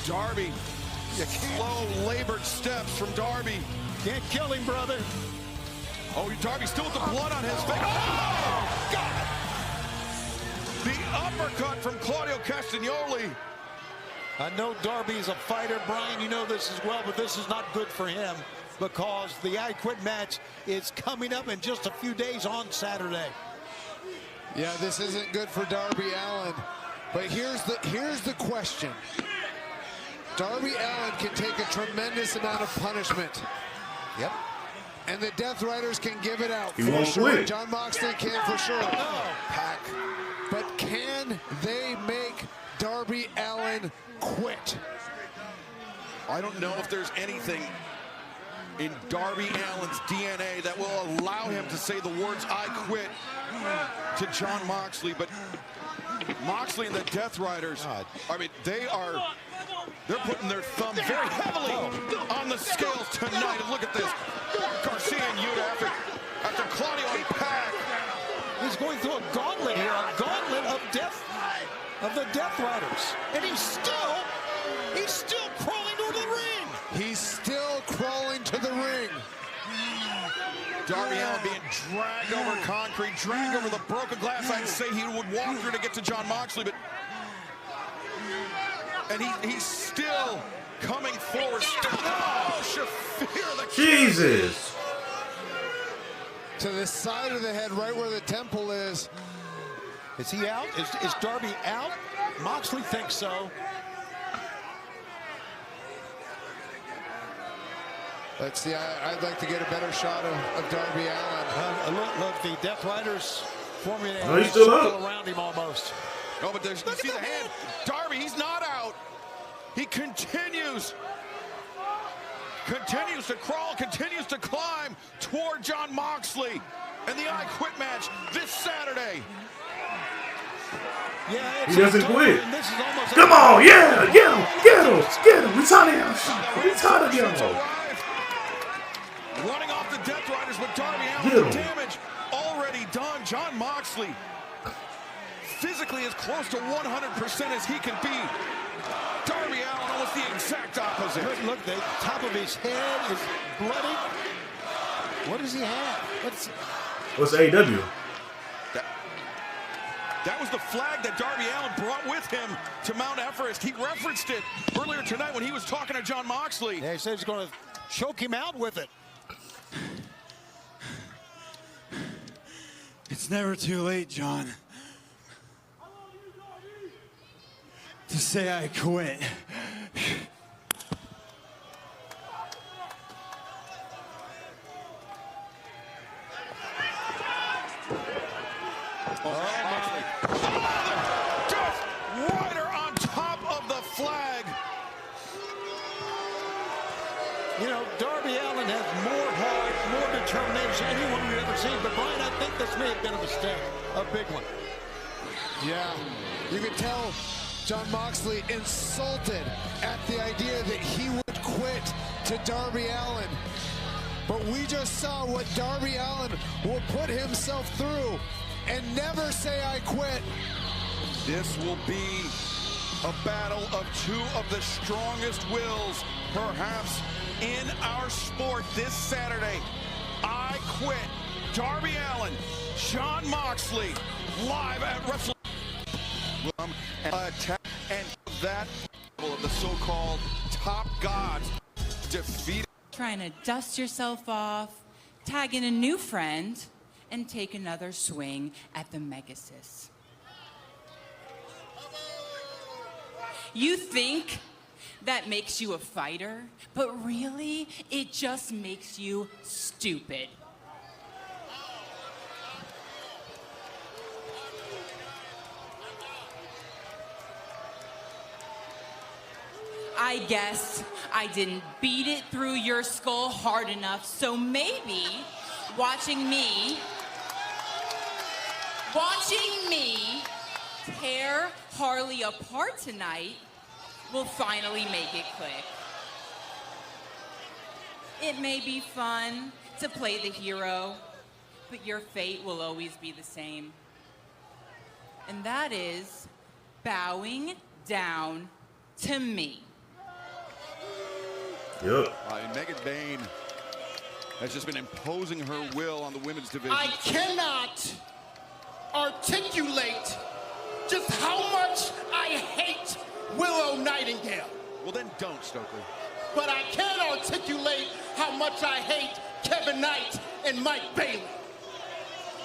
Darby. Slow, labored steps from Darby. Can't kill him, brother. Oh, Darby still with the blood on his face. Oh, God! The uppercut from Claudio Castagnoli. I know Darby's a fighter, Brian. You know this as well, but this is not good for him because the I Quit match is coming up in just a few days on Saturday. Yeah, this isn't good for Darby Allin. But here's the question. Darby Allin can take a tremendous amount of punishment. Yep. And the Death Riders can give it out. He for won't sure. quit. John Moxley can for sure. Oh, Pac. But can they make Darby Allin quit? I don't know if there's anything in Darby Allin's DNA that will allow him to say the words "I quit" to John Moxley, but Moxley and the Death Riders, I mean, they're putting their thumb very heavily on the scales tonight. And look at this, Garcia and Yuta after Claudio and Pac. He's going through a gauntlet here, a gauntlet of the Death Riders, and he's still crawling to the ring. He's still crawling to the ring. Darby Allin being dragged over concrete, dragged over the broken glass. I'd say he would walk through to get to John Moxley, but and he's still coming forward. Oh, Shafir, the Jesus. To the side of the head, right where the temple is. Is he out? Is Darby out? Moxley thinks so. Let's see, I'd like to get a better shot of Darby Allin. Look, the Death Riders forming No, he's still up. around him almost. Oh, but there's, you see the hand. Darby, he's not out. He continues to crawl, continues to climb toward John Moxley and the I Quit match this Saturday. Yeah, He doesn't quit. This is almost Come on, yeah, get him. We tired of him. Running off the Death Riders with Darby Allin. The damage already done. John Moxley physically as close to 100% as he can be. Darby Allin almost the exact opposite. Look, the top of his head is bloody. What does he have? What's AEW? That was the flag that Darby Allin brought with him to Mount Everest. He referenced it earlier tonight when he was talking to John Moxley. Yeah, he said he's going to choke him out with it. It's never too late, John, to say I quit. Death Rider on top of the flag. You know, Darby Allin has more heart, more determination than anyone we've ever seen. But Brian, I think this may have been a mistake, a big one. Yeah, you can tell John Moxley insulted at the idea that he would quit to Darby Allin. But we just saw what Darby Allin will put himself through and never say I quit. This will be a battle of two of the strongest wills, perhaps, in our sport this Saturday. I Quit. Darby Allin, John Moxley, live at WrestleMania. And that of the so-called top gods defeated. Trying to dust yourself off, tag in a new friend, and take another swing at the Megasis. You think that makes you a fighter, but really, it just makes you stupid. I guess I didn't beat it through your skull hard enough, so maybe watching me tear Harley apart tonight will finally make it click. It may be fun to play the hero, but your fate will always be the same. And that is bowing down to me. Yep. Megan Bayne has just been imposing her will on the women's division. I cannot articulate just how much I hate Willow Nightingale. Well, then don't, Stokely. But I can articulate how much I hate Kevin Knight and Mike Bailey.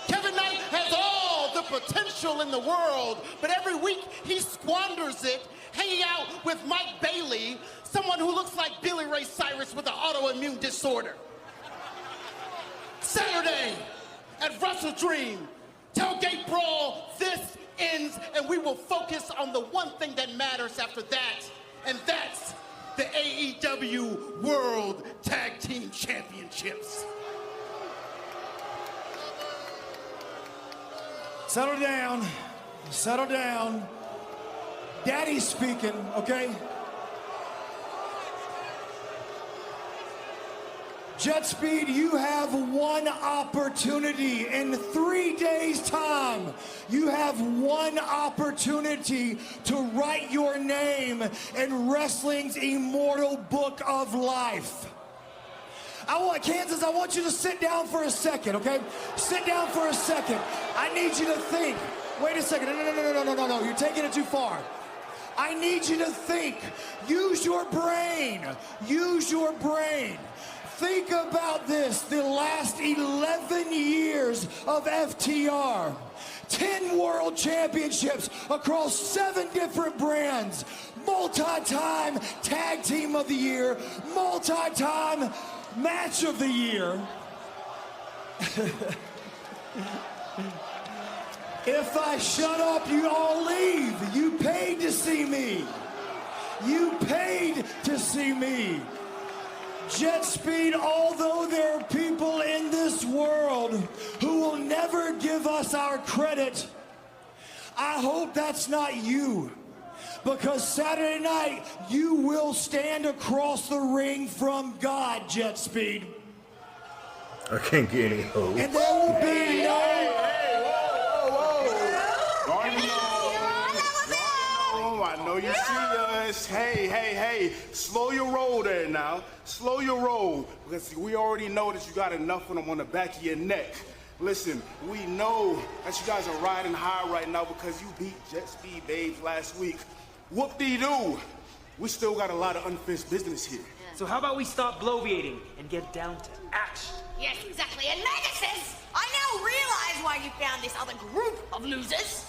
Kevin Knight has all the potential in the world, but every week he squanders it hanging out with Mike Bailey, someone who looks like Billy Ray Cyrus with an autoimmune disorder. Saturday at Wrestle Dream, Tailgate Brawl, this ends, and we will focus on the one thing that matters after that, and that's the AEW World Tag Team Championships. Settle down. Settle down. Daddy's speaking, okay? Jet Speed, you have one opportunity in 3 days' time. You have one opportunity to write your name in wrestling's immortal book of life. Kansas, I want you to sit down for a second, okay? Sit down for a second. I need you to think. Wait a second. No. You're taking it too far. I need you to think. Use your brain. Use your brain. Think about this, the last 11 years of FTR. 10 world championships across 7 different brands. Multi-time tag team of the year. Multi-time match of the year. If I shut up, you all leave. You paid to see me. You paid to see me. Jet Speed, although there are people in this world who will never give us our credit, I hope that's not you. Because Saturday night, you will stand across the ring from God, Jet Speed. I can't get any hope. And there will be no... I know you're serious. Hey. Slow your roll there now. Slow your roll. Because we already know that you got enough of them on the back of your neck. Listen, we know that you guys are riding high right now because you beat Jet Speed Babes last week. Whoop-dee-doo. We still got a lot of unfinished business here. So how about we stop bloviating and get down to action? Yes, exactly. And Megasis, I now realize why you found this other group of losers.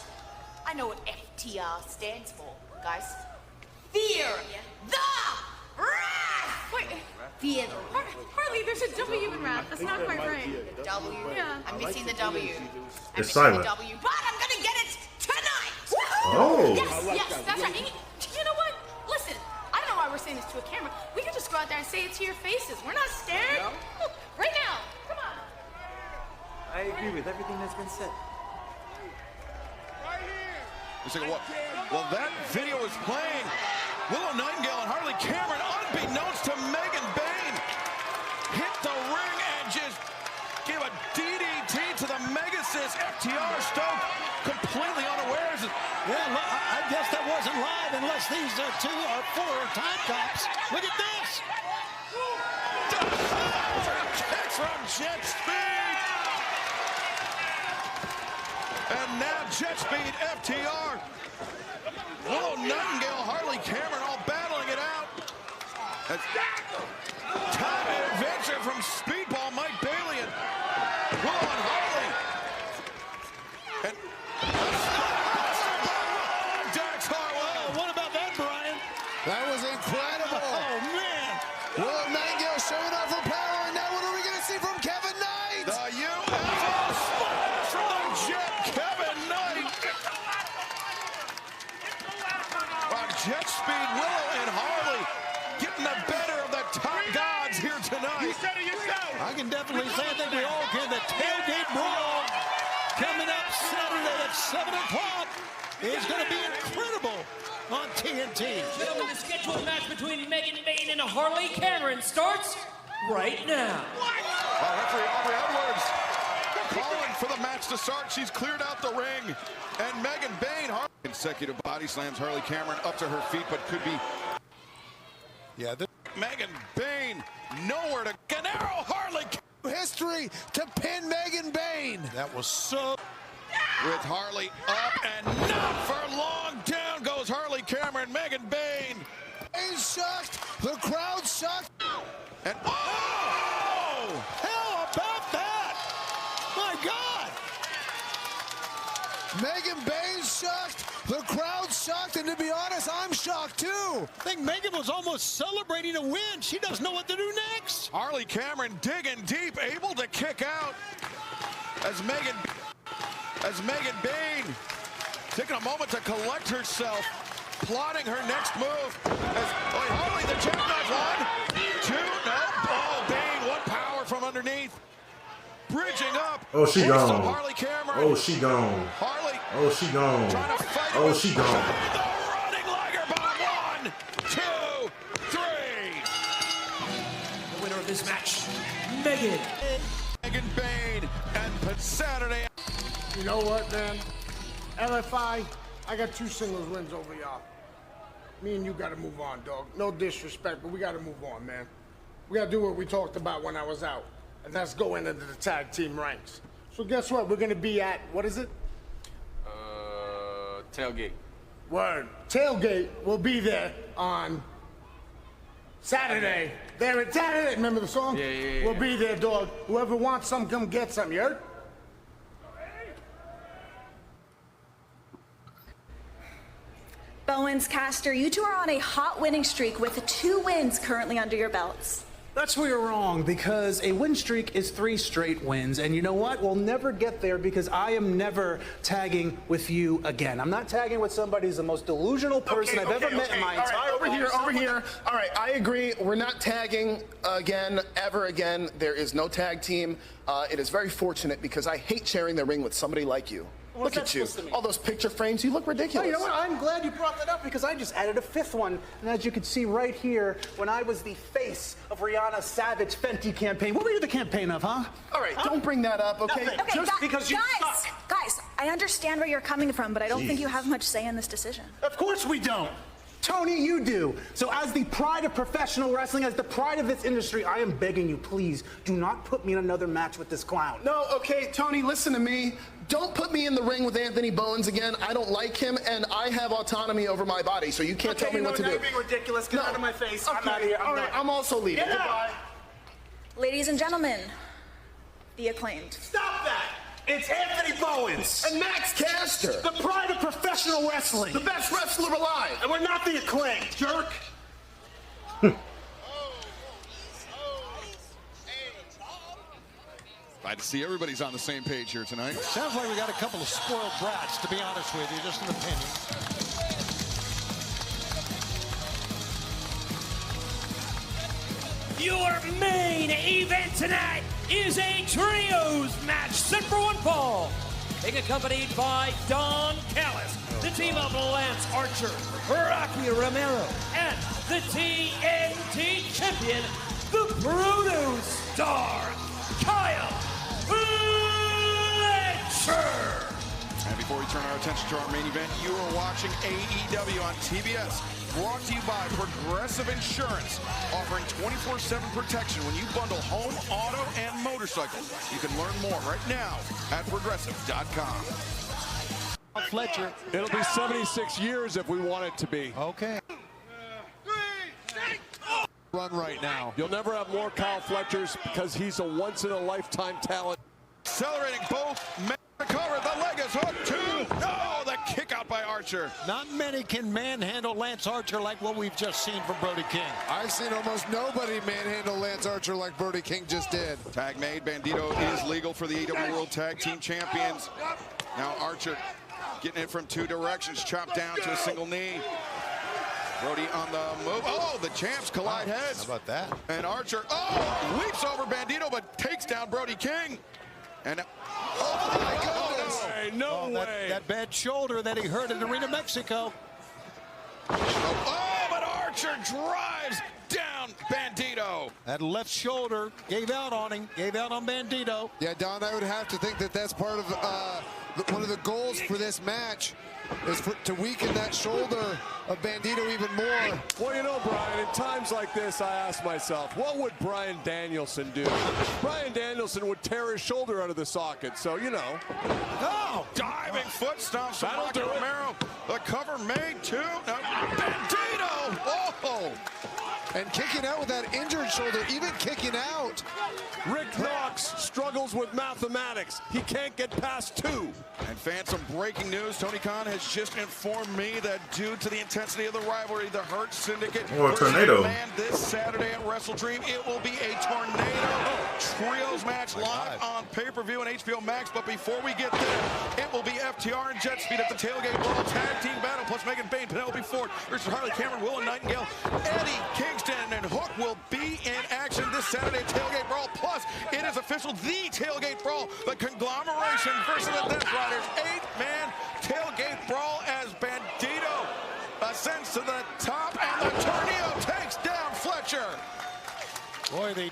I know what FTR stands for, guys. Fear the Wrath! Wait, Fear the Wrath. Harley, there's a W in Wrath. That's not quite right. The W? Yeah. I'm missing the W. It's silent. The W, but I'm gonna get it tonight! Oh. Yes, that's right. And you know what? Listen, I don't know why we're saying this to a camera. We can just go out there and say it to your faces. We're not scared. No? Right now. Come on. I agree with everything that's been said. Well, that video is playing. Willow Nightingale and Harley Cameron, unbeknownst to Megan Bayne, hit the ring and just gave a DDT to the Megasis. FTR Stoke completely unawares. Yeah, I guess that wasn't live unless these 2 or 4 are time cops. Look at this. Kicks from Jet Speed. And now Jet Speed, FTR, Willow Nightingale, Harley Cameron all battling it out. That's time and adventure from Speedball Mike Bailey and Willow and Harley. And Dax Harwood. What about that, Brian? That was incredible. Oh, man. Willow Nightingale showing off her power, and now what are we going to see from Kevin Knight? The UFO splash from the Jet, Kevin Knight. Jet Speed, Willow and Harley getting the better of the top gods here tonight. You said it yourself. I can definitely say that we all can. The Tailgate Brawl coming up Saturday at 7 o'clock is going to be incredible on TNT. Gentlemen, the scheduled match between Megan Bayne and Harley Cameron starts right now. Referee Aubrey Edwards calling for the match to start. She's cleared out the ring. And Megan Bayne, consecutive body slams Harley Cameron up to her feet, but could be. Yeah, Megan Bayne nowhere to. Ganaro Harley. History to pin Megan Bayne. That was so. With Harley up and not for long. Down goes Harley Cameron. Megan Megan Bayne. Bayne's shocked. The crowd's shocked. And oh! How about that? My God! Megan Bayne's shocked. The crowd's shocked. And to be honest, I'm shocked too. I think Megan was almost celebrating a win. She doesn't know what to do next. Harley Cameron digging deep, able to kick out as Megan Bayne taking a moment to collect herself, plotting her next move. Harley, the jackknife, 1, 2, no. Oh, Bayne, what power from underneath. Bridging up. Oh, she gone. Harley Cameron. Oh, she gone. Harley. Oh, she gone. Oh, she gone. The running liger bomb. 1, 2, 3. The winner of this match, Megan Bayne and Saturday. You know what, man? LFI, I got 2 singles wins over y'all. Me and you gotta move on, dog. No disrespect, but we gotta move on, man. We gotta do what we talked about when I was out, and that's go into the tag team ranks. So guess what? We're gonna be at, what is it? Tailgate. Word. Tailgate will be there on Saturday. There at Saturday. Remember the song? Yeah. We'll be there, dog. Whoever wants some, come get some. You heard? Bowens, Caster, you two are on a hot winning streak with 2 wins currently under your belts. That's where you're wrong, because a win streak is 3 straight wins. And you know what? We'll never get there because I am never tagging with you again. I'm not tagging with somebody who's the most delusional person I've ever met in my entire life. Over here. All right, I agree. We're not tagging again, ever again. There is no tag team. It is very fortunate because I hate sharing the ring with somebody like you. What's Look at you. All those picture frames, you look ridiculous. Oh, you know what? I'm glad you brought that up because I just added a 5th one. And as you can see right here, when I was the face of Rihanna's Savage Fenty campaign. What were you the campaign of, huh? All right, don't bring that up, okay? Nothing. Okay, Just because you guys, suck. guys, I understand where you're coming from, but I don't think you have much say in this decision. Of course we don't. Tony, you do. So as the pride of professional wrestling, as the pride of this industry, I am begging you, please, do not put me in another match with this clown. No, okay, Tony, listen to me. Don't put me in the ring with Anthony Bowens again. I don't like him, and I have autonomy over my body, so you can't tell me what to do. You're being ridiculous. Get out of my face. Okay. I'm out of here. All right, I'm also leaving. Get Goodbye. Ladies and gentlemen, the Acclaimed. Stop that! It's Anthony Bowens. And Max Caster. The pride of professional wrestling. The best wrestler alive. And we're not the Acclaimed, jerk. Glad to see everybody's on the same page here tonight. Sounds like we got a couple of spoiled brats, to be honest with you, just an opinion. Your main event tonight is a trios match set for 1 fall. Being accompanied by Don Callis, the team of Lance Archer, Rocky Romero, and the TNT champion, the Bruno Star, Kyle Fletcher. And before we turn our attention to our main event, you are watching AEW on TBS. Brought to you by Progressive Insurance, offering 24/7 protection when you bundle home, auto, and motorcycle. You can learn more right now at Progressive.com. Fletcher. It'll be 76 years if we want it to be. Okay. Run right now. You'll never have more Kyle Fletchers because he's a once-in-a-lifetime talent. Accelerating both men recover. The leg is hooked. 2. No, the kick out by Archer. Not many can manhandle Lance Archer like what we've just seen from Brody King. I've seen almost nobody manhandle Lance Archer like Brody King just did. Tag made. Bandito is legal for the AEW World Tag Team Champions. Now Archer getting it from 2 directions. Chopped down to a single knee. Brody on the move. Oh, the champs collide heads. How about that? And Archer, leaps over Bandito, but takes down Brody King. And, oh my goodness. No way. That bad shoulder that he hurt in Arena, Mexico. Oh, but Archer drives down Bandito. That left shoulder gave out on him, gave out on Bandito. Yeah, Don, I would have to think that that's part of one of the goals for this match is to weaken that shoulder of Bandito even more. Well, you know, Brian, in times like this, I ask myself, what would Bryan Danielson do? Bryan Danielson would tear his shoulder out of the socket, so, you know. Oh, diving foot stomps from Rocky Romero. The cover made, too. Bandito! Oh! And kicking out with that injured shoulder, even kicking out. Rick Knox struggles with mathematics. He can't get past 2. And fans, some breaking news. Tony Khan has just informed me that due to the intensity of the rivalry, the Hurt Syndicate or a tornado this Saturday at WrestleDream, it will be a tornado trios match live on pay-per-view and HBO Max. But before we get there, it will be FTR and Jet Speed at the Tailgate Brawl Tag Team Battle, plus Megan Bain, Penelope Ford versus Harley Cameron, Will and Nightingale, Eddie Kingston and Hook will be in action this Saturday at Tailgate Brawl. Plus, it is official, the Tailgate Brawl, the conglomeration versus the Death Riders 8-man Tailgate Brawl as Bandito ascends to the top and the tornado takes down Fletcher. Boy, the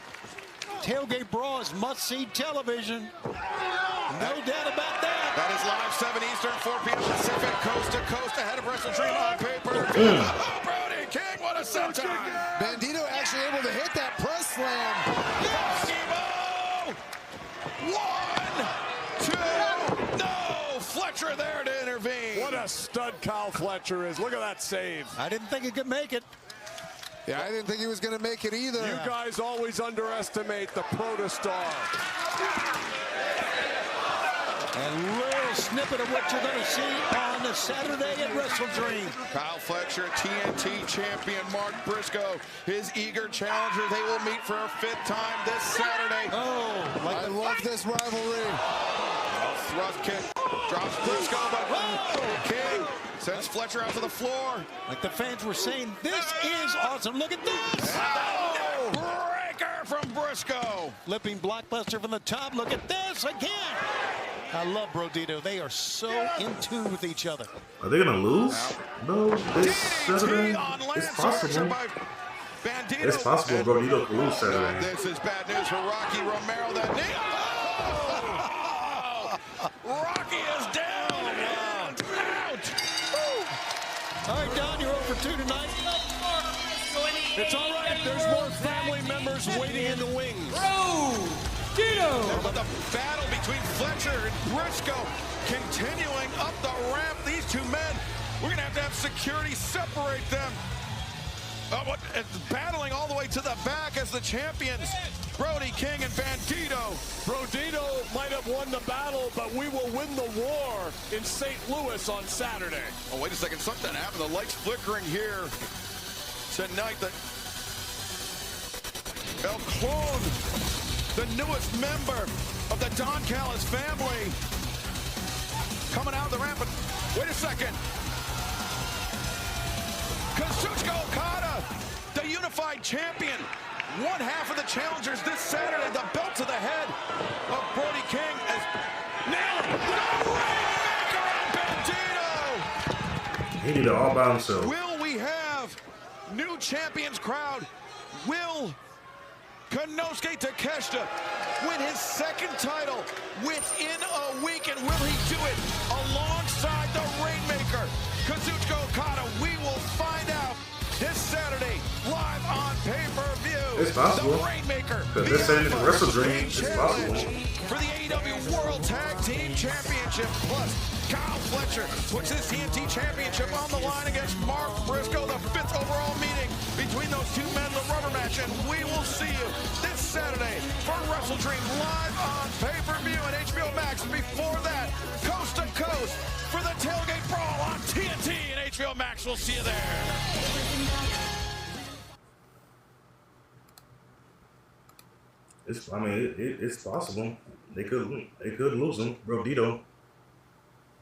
Tailgate Brawl is must-see television. No doubt about that. That is live 7 Eastern, 4 p.m. Pacific, coast to coast, ahead of WrestleDream on pay-per-view. Oh, Brody King, what a set time. Bandito actually able to hit that press slam. Eskimo! 1, 2, no! Fletcher there to intervene. What a stud Kyle Fletcher is. Look at that save. I didn't think he could make it. Yeah, I didn't think he was going to make it either. You guys always underestimate the protostar. A little snippet of what you're going to see on the Saturday at WrestleDream. Kyle Fletcher, TNT champion Mark Briscoe, his eager challenger. They will meet for a 5th time this Saturday. Oh, I love this rivalry. Thrust kick, drops Briscoe, but King sends Fletcher out to the floor. Like the fans were saying, this is awesome. Look at this. Oh, breaker from Briscoe. Flipping blockbuster from the top. Look at this again. I love Brodito. They are so in tune with each other. Are they gonna lose? No, this Saturday. It's possible. It's possible Brodito could lose Saturday. This is bad news for Rocky Romero. That knee. Oh! Rocky is down and out. All right, Don, you're over 2 tonight. It's all right. There's more family members waiting in the wings. But the battle between Fletcher and Briscoe continuing up the ramp. These two men, we're going to have security separate them. Battling all the way to the back as the champions, Brody King and Bandito. Brodito might have won the battle, but we will win the war in St. Louis on Saturday. Oh, wait a second. Something happened. The lights flickering here tonight. El Clone, the newest member of the Don Callis family, coming out of the ramp. But wait a second. Kazuchika Okada, the unified champion, one half of the challengers this Saturday. The belt to the head of Brody King as now the Rainmaker on Bandito. He did it all by himself. Will we have new champions crowd? Will Konosuke Takeshita win his 2nd title within a week, and will he do it alongside the Rainmaker, Kazuchika Okada? We will find out this Saturday live on pay-per-view. It's possible. The Rainmaker, because this Saturday at WrestleDream, it's possible. For the AEW World Tag Team Championship, plus Kyle Fletcher puts his TNT Championship on the line against Mark Briscoe, the 5th overall meeting between those two men, the rubber match, and we will see you this Saturday for WrestleDream live on pay-per-view and HBO Max. And before that, coast to coast for the Tailgate Brawl on TNT and HBO Max. We'll see you there. It's possible. They could lose him, Brodito.